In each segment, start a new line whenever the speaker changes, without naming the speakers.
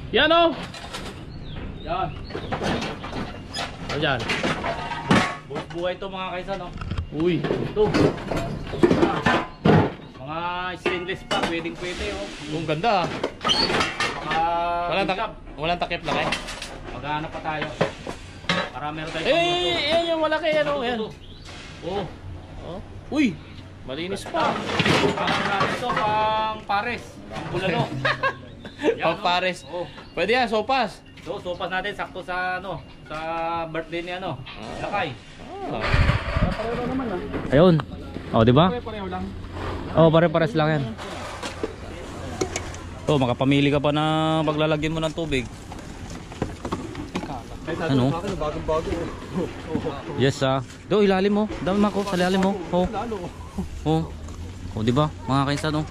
Yan o. Yan. O dyan. Buhay ito mga kaisan o. Uy. Ito. Mga stainless pa. Pwedeng pwede o. Ang ganda ah. Walang takip lang eh. Maghanap pa tayo. Para meron tayo. Yan yung malaki yan o. Yan. Oh. Uy. Malinis pa. Ito pang pares. Pang bulalo. Pang pares. Pwede yan, sopas. So, sopas natin sakto sa ano, sa birthday ni ano, Lakay. Pareho naman ah. Ayun. Oh, di ba? Pareho lang. Oh, pare-pares lang yan. Oh, makapamili ka pa na paglalagyan mo ng tubig. Ano? Bagong-bago. Yes ah. Do ilalim mo. Dami mako sa ilalim mo. Oh. Oh. Oh, di ba? Mga kainsan oh.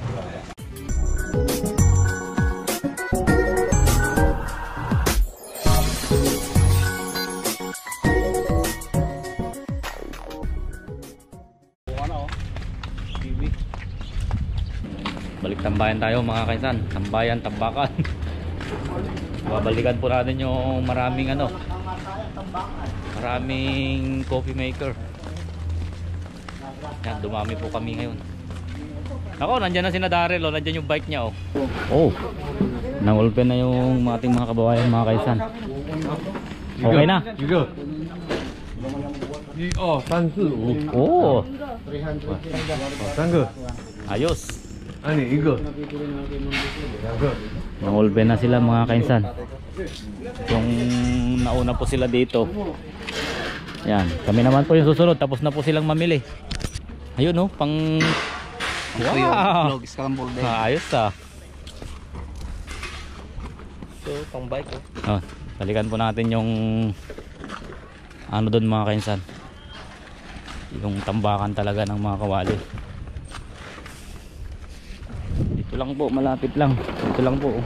Balik tambayan tayo mga kainsan. Tambayan, tambakan. Babalikan po natin yung maraming ano, maraming coffee maker. Yan, dumami po kami ngayon. Ako, nandyan na si Daryl, oh, nandyan yung bike niya oh. Oh, nang-open na yung ating mga kababayan mga kaisan. Okay na?
Oh, 3, 4, 5.
Oh,
3
ayos.
Ani, 1.
Nang-open na sila mga kainsan. Yung nauna po sila dito. Yan, kami naman po yung susunod. Tapos na po silang mamili. Ayun oh, pang wow, ayos ah. So, pang bike oh. Balikan po natin yung ano doon mga kainsan. Yung tambakan talaga ng mga kawali. Dito lang po, malapit lang. Dito lang po.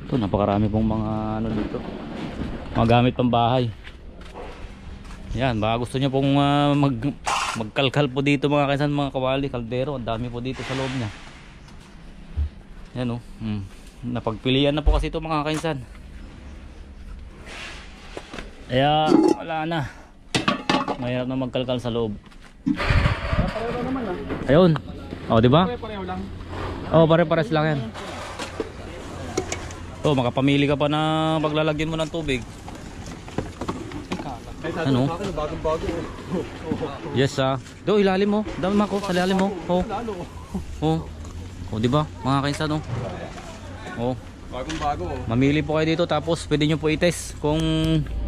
Ito, napakarami pong mga ano dito. Mga gamit pang bahay. Yan, baka gusto niyo pong magkalkal po dito mga kaisan, mga kawali, kaldero. Ang dami po dito sa loob niya. Yan oh. Napagpilian na po kasi ito mga kaisan. Kaya wala na. Mahirap na magkalkal sa loob.
Pareho naman ah.
Ayun. Oh, di ba?
Pareho lang.
Oh, pare-pares lang yan. Oh, makapamili ka pa na paglalagyan mo ng tubig. Ano?
Bagong-bago.
Yes ah. Do ilalim mo. Dami mako sa ilalim mo. Oh. Oh. Oh, di ba? Mga kainsan oh. Oh.
Bagong-bago.
Mamili po kayo dito tapos pwede niyo po i-test kung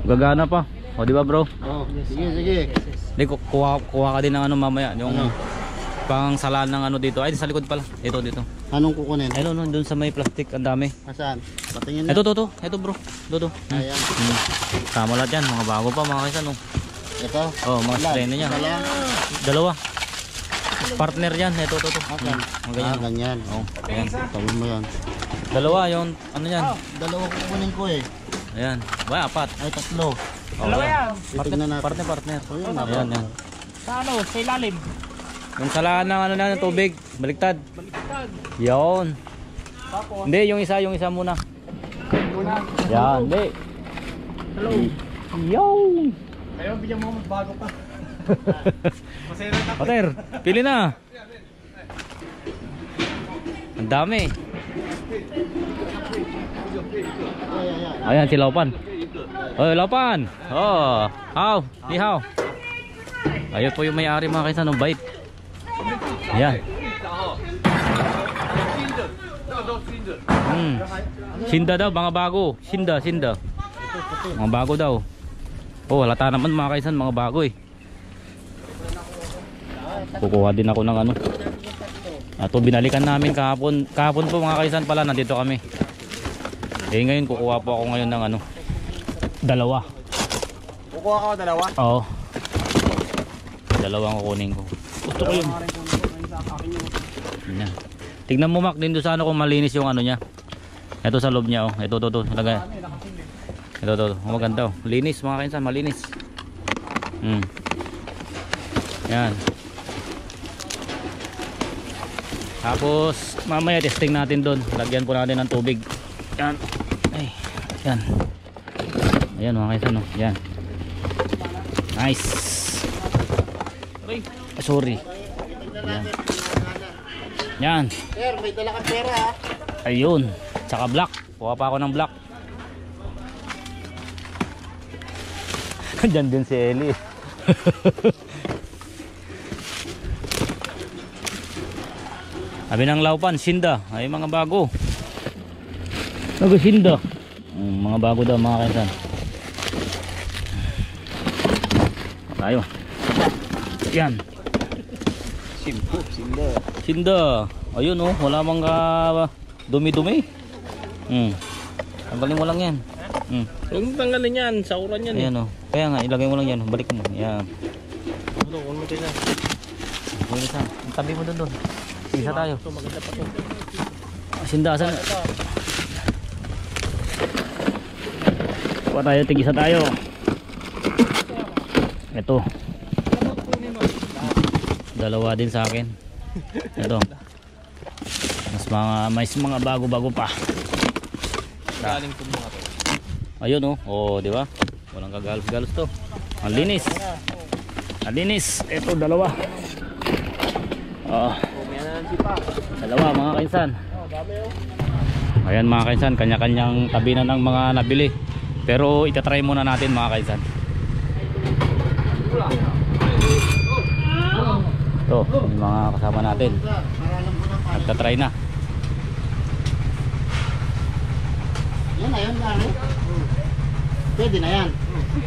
gagana pa. O di ba bro?
Oh, sige.
Hindi, kuha ka din ng ano mamaya, yung pang salaan ng ano dito. Ay, sa likod pala. Ito dito.
Anong kukunin?
Ayun, no, doon sa may plastic, ang dami.
Saan? Patingin na.
Ito bro. Ito.
Ayan.
Tama lahat yan, mga bago pa mga kaisan.
Ito?
Oh, mga strain niya. Dalawa. Partner yan. Ito.
Ganyan. Ganyan.
Oh, ayan.
Tawin mo yan.
Dalawa yung ano yan.
Dalawa kukunin ko eh.
Ayan. Wala, apat.
Ay, 3.
Dalawa yan.
Titignan natin.
Partner.
Ayan.
Ayan.
Sa ano? Sa ilalim.
Yung salaan ng ano na ng tubig, baliktad. Yon.
Tapos.
Hindi, yung isa muna. Yan, hindi.
Hello.
Yon.
Ayaw, bigyan mo bago pa. Masaya na.
Pater, pili na. Ang dami. Ayan si Laupan. Oh, Laupan. Oh, how? Ni how? Ayun po yung may-ari mga kaisan ng bait. Ayan. Sinda daw, mga bago. Sinda. Mga bago daw. Oh, halata naman mga kaisan, mga bago eh. Kukuha din ako ng ano. Ito binalikan namin kahapon. Kahapon po mga kaisan pala, nandito kami. Eh ngayon kukuha po ako ngayon ng ano. Dalawa.
Kukuha ka 2?
Oo. Dalawang kukunin ko. Gusto ko yun. Yan. Tignan mo Mac din doon sa ano kung malinis yung ano niya. Ito sa loob niya oh. Ito. Lagay. Ito. Maganda oh. Linis mga kainsan, malinis. Yan. Tapos mamaya testing natin doon. Lagyan po natin ng tubig. Yan. Ay, yan. Ayan mga kaisan, no? Yan. Nice. Sorry. Yan. Yan.
Sir, may dala kang pera ha.
Ayun. Tsaka black. Kuha pa ako ng black. Diyan din si Eli. Sabi ng Laupan, Sinda. Ay mga bago. Sinda. Mga bago daw mga kaisan. Tayo. Yan. Sinda. Ayun oh, wala mang dumi-dumi. Tanggalin mo lang yan.
Huwag mo tanggalin yan, sauran yan.
Ayan oh. Kaya nga, ilagay mo lang yan. Balik mo. Yan.
Huwag mo tayo na.
Ang tabi mo doon. Isa tayo.
Ito, maganda pa ito.
Sinda, asan? Kuha tayo, tig-isa tayo. Ito. Dalawa din sa akin. Ito. Mas mga bago-bago pa.
Galing po mga to.
Ayun oh. Oh, di ba? Walang kagalos-galos to. Ang linis. Ang linis. Ito dalawa. Oh. Dalawa mga kainsan. Ayan mga kainsan, kanya-kanyang tabi na ng mga nabili. Pero itatry muna natin mga kainsan. Ito, yung mga kasama natin. Nagtatry na.
Yan na, yan na. Pwede na yan.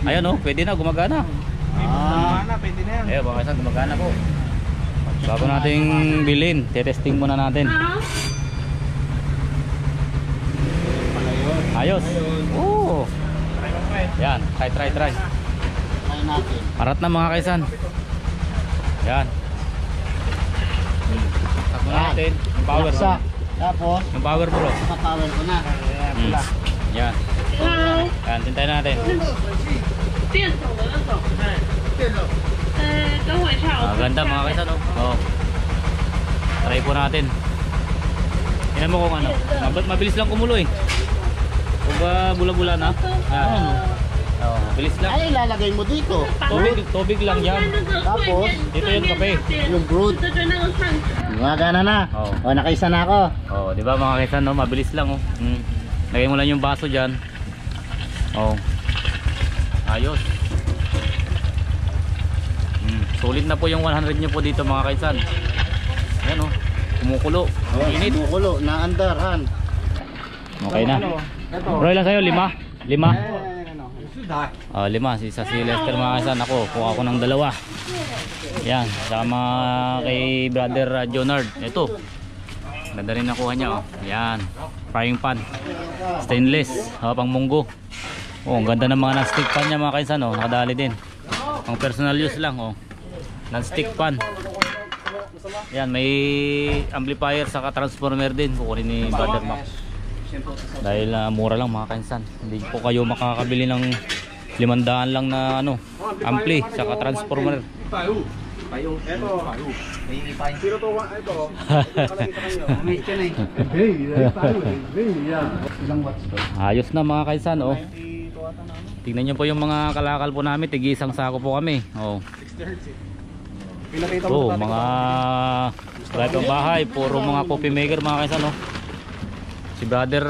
Ayan oh, pwede na, gumagana.
Pwede na yan.
Eh, mga kainsan, gumagana po. Bago nating bilhin, testing muna natin. Ayos. Oo. Yan, try.
Try natin.
Arat na mga kaisan. Yan. Takbo natin. Yung power.
Laksa. Tapos,
Yung power bro.
papower ko na.
Yan. Yan, tintayin natin.
电走的那种。等我一下，我
Ganda mga kaisan. Oh. Try po natin. Tingnan mo kung ano. Mabilis lang kumulo eh. Kung ba bula-bula na. Ayan. Oh, mabilis lang.
Ay, ilalagay mo dito.
Tubig lang yan.
Tapos,
dito yung kape.
Yung brood.
这就那个饭。
Gumagana na.
Oo.
O, nakaisa na ako.
Oh, di ba mga kaisan, no? Mabilis lang oh. Lagay mo lang yung baso diyan. Oh. Ayos. Sulit na po yung 100 nyo po dito mga kaisan. Ayan oh. Kumukulo. Init.
Kumukulo. Naandar, han.
Okay na. Bro, ilan sa'yo? 5? 5? Oh, 5. Si Lester mga kaisan. Ako, kuha ko ng 2. Yan. Sama kay brother Jonard. Ito. Ganda rin nakuha niya oh. Yan. Frying pan. Stainless. Pang munggo. Oh, ang ganda ng mga non-stick pan niya mga kaisan oh. Nakadali din. Pang personal use lang oh. Non-stick pan. Yan, may amplifier saka transformer din. Kukunin ni Brother Max. Dahil mura lang mga kainsan. Hindi po kayo makakabili ng 500 lang na ano, ampli saka transformer. Ayos na mga kainsan oh. Tingnan nyo po yung mga kalakal po namin. Tig-isang sako po kami. Oh. Oh, mga drive ang bahay, puro mga coffee maker mga kaisan no. Si brother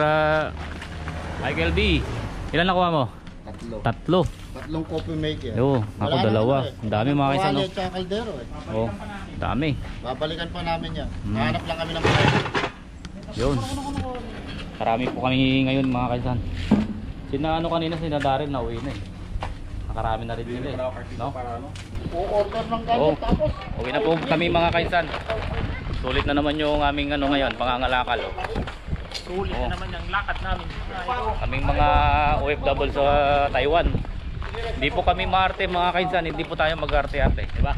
Michael B. Ilan nakuha mo? Tatlo.
Tatlong coffee maker.
Yo, ako dalawa. Ang dami mga kaisan no.
Wala at kaldero eh.
Oh, dami.
Babalikan pa namin yan. Hanap lang kami ng bahay.
Yun. Karami po kami ngayon mga kaisan. Sina ano kanina, sina Darren na uwi na eh. Nakarami na rin nila eh. No?
O-order ng
Oh,
gamit tapos.
uwi na po kami mga kaisan. Sulit na naman yung aming ano ngayon, pangangalakal oh.
Sulit na naman yung lakad namin.
Kaming mga OFW sa Taiwan. Hindi po kami maarte mga kainsan, hindi po tayo mag-arte-arte, di ba?